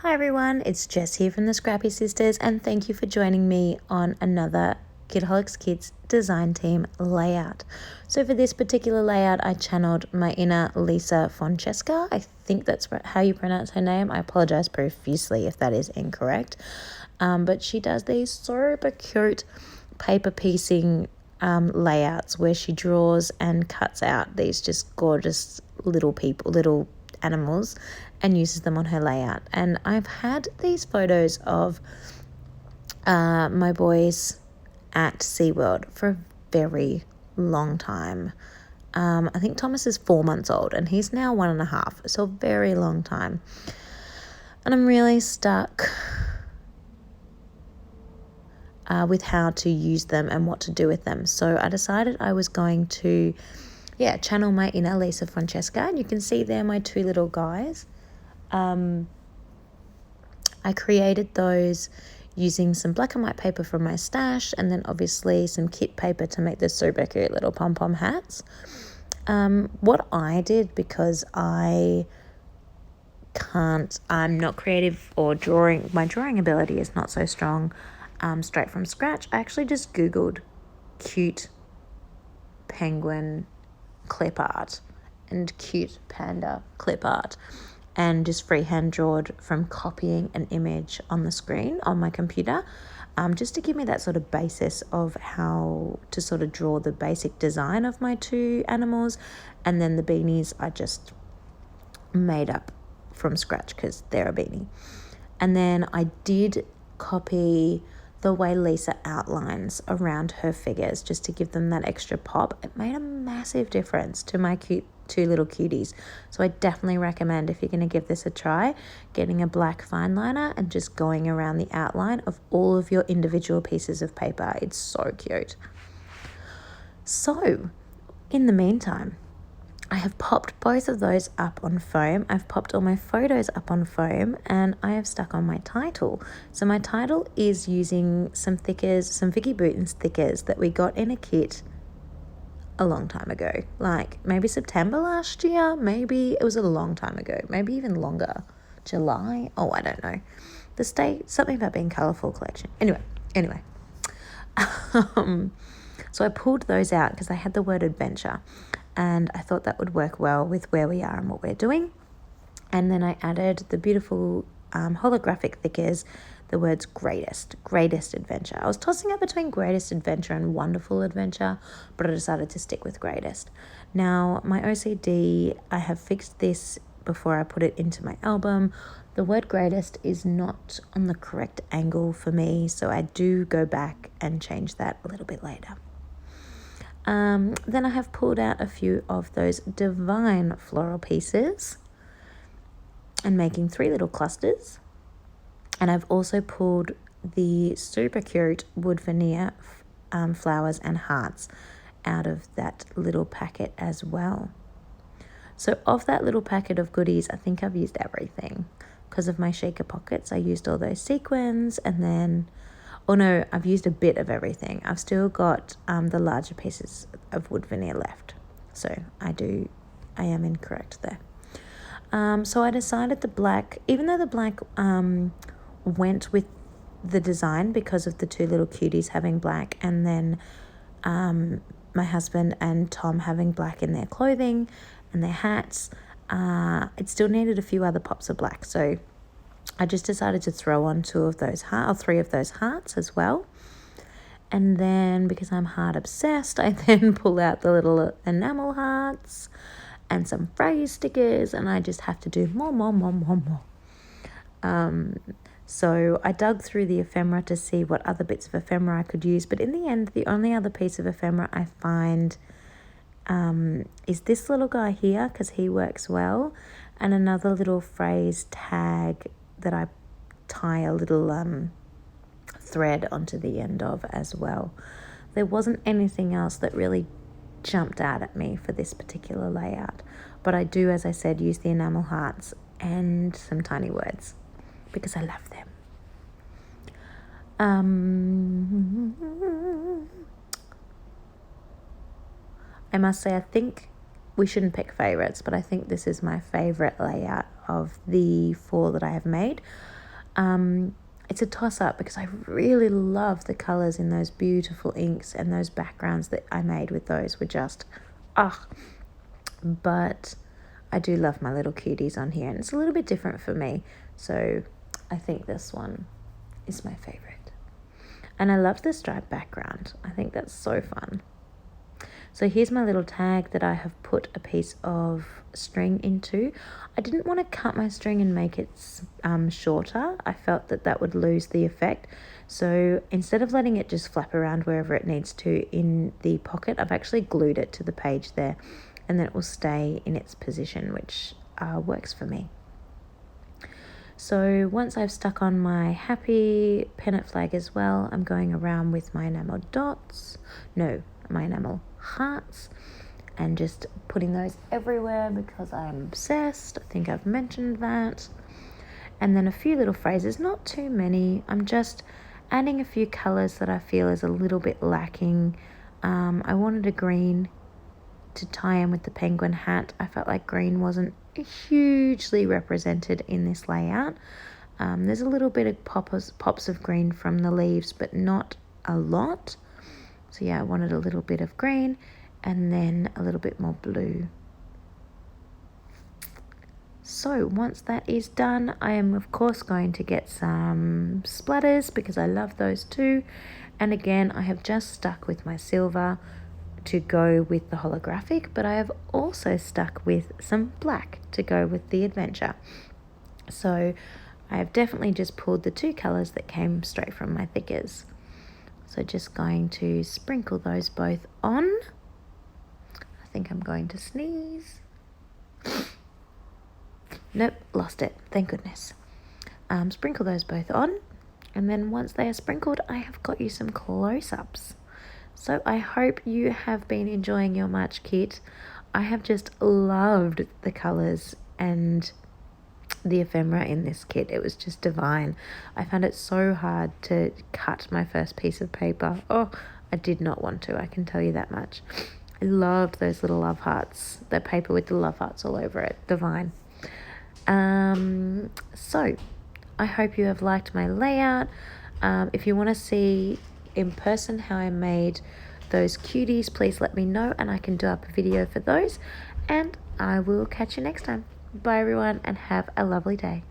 Hi everyone, it's Jess here from the Scrappy Sisters, and thank you for joining me on another Kitaholic Kits design team layout. So for this particular layout, I channeled my inner Lisa Francesca. I think that's how you pronounce her name. I apologize profusely if that is incorrect. But she does these super cute paper piecing layouts where she draws and cuts out these just gorgeous little animals and uses them on her layout. And I've had these photos of my boys at SeaWorld for a very long time. I think Thomas is 4 months old and he's now 1.5, so a very long time. And I'm really stuck with how to use them and what to do with them. So I decided I was going to channel my inner Lisa Francesca, and you can see there my two little guys. I created those using some black and white paper from my stash, and then obviously some kit paper to make the super cute little pom-pom hats. What I did, because I'm not creative or my drawing ability is not so strong straight from scratch, I actually just Googled cute penguin clip art and cute panda clip art, and just freehand drawed from copying an image on the screen on my computer, just to give me that sort of basis of how to sort of draw the basic design of my two animals. And then the beanies I just made up from scratch because they're a beanie. And then I did copy the way Lisa outlines around her figures just to give them that extra pop. It made a massive difference to my cute two little cuties. So I definitely recommend, if you're going to give this a try, getting a black fine liner and just going around the outline of all of your individual pieces of paper. It's so cute. So in the meantime, I have popped both of those up on foam. I've popped all my photos up on foam, and I have stuck on my title. So my title is using some thickers, some Vicky Bouton's thickers that we got in a kit a long time ago, like maybe September last year, maybe it was a long time ago, maybe even longer, July, I don't know, something about being colourful collection. Anyway, so I pulled those out because I had the word adventure, and I thought that would work well with where we are and what we're doing. And then I added the beautiful holographic thickers, the words greatest adventure. I was tossing up between greatest adventure and wonderful adventure, but I decided to stick with greatest. Now, my OCD, I have fixed this before I put it into my album. The word greatest is not on the correct angle for me, so I do go back and change that a little bit later. Then I have pulled out a few of those divine floral pieces and making 3 little clusters. And I've also pulled the super cute wood veneer flowers and hearts out of that little packet as well. So of that little packet of goodies, I think I've used everything. Because of my shaker pockets, I used all those sequins, and then, I've used a bit of everything. I've still got the larger pieces of wood veneer left. So I am incorrect there. So I decided the black, even though the black went with the design because of the two little cuties having black, and then my husband and Tom having black in their clothing and their hats, it still needed a few other pops of black. So I just decided to throw on 3 of those hearts as well. And then, because I'm heart obsessed, I then pull out the little enamel hearts and some phrase stickers, and I just have to do more. So I dug through the ephemera to see what other bits of ephemera I could use, but in the end, the only other piece of ephemera I find is this little guy here, because he works well, and another little phrase tag that I tie a little thread onto the end of as well. There wasn't anything else that really jumped out at me for this particular layout, but I do, as I said, use the enamel hearts and some tiny words because I love them. I must say, I think we shouldn't pick favorites, but I think this is my favorite layout of the 4 that I have made. It's a toss-up because I really love the colours in those beautiful inks, and those backgrounds that I made with those were just, but I do love my little cuties on here, and it's a little bit different for me, so I think this one is my favourite. And I love the striped background. I think that's so fun. So here's my little tag that I have put a piece of string into. I didn't want to cut my string and make it shorter. I felt that that would lose the effect. So instead of letting it just flap around wherever it needs to in the pocket, I've actually glued it to the page there, and then it will stay in its position, which works for me. So once I've stuck on my happy pennant flag as well, I'm going around with my enamel my enamel hearts, and just putting those everywhere because I'm obsessed. I think I've mentioned that. And then a few little phrases, not too many. I'm just adding a few colours that I feel is a little bit lacking. I wanted a green to tie in with the penguin hat. I felt like green wasn't hugely represented in this layout. There's a little bit of pops of green from the leaves, but not a lot. So yeah, I wanted a little bit of green and then a little bit more blue. So once that is done, I am of course going to get some splatters because I love those too. And again, I have just stuck with my silver to go with the holographic, but I have also stuck with some black to go with the adventure. So I have definitely just pulled the 2 colours that came straight from my thickers. So just going to sprinkle those both on. I think I'm going to sneeze. Nope, lost it, thank goodness. Sprinkle those both on, and then once they are sprinkled, I have got you some close-ups. So I hope you have been enjoying your March kit. I have just loved the colours and the ephemera in this kit. It was just divine. I found it so hard to cut my first piece of paper. Oh, I did not want to, I can tell you that much. I loved those little love hearts, the paper with the love hearts all over it. Divine. So I hope you have liked my layout. If you want to see in person how I made those cuties, please let me know and I can do up a video for those, and I will catch you next time. Bye everyone, and have a lovely day.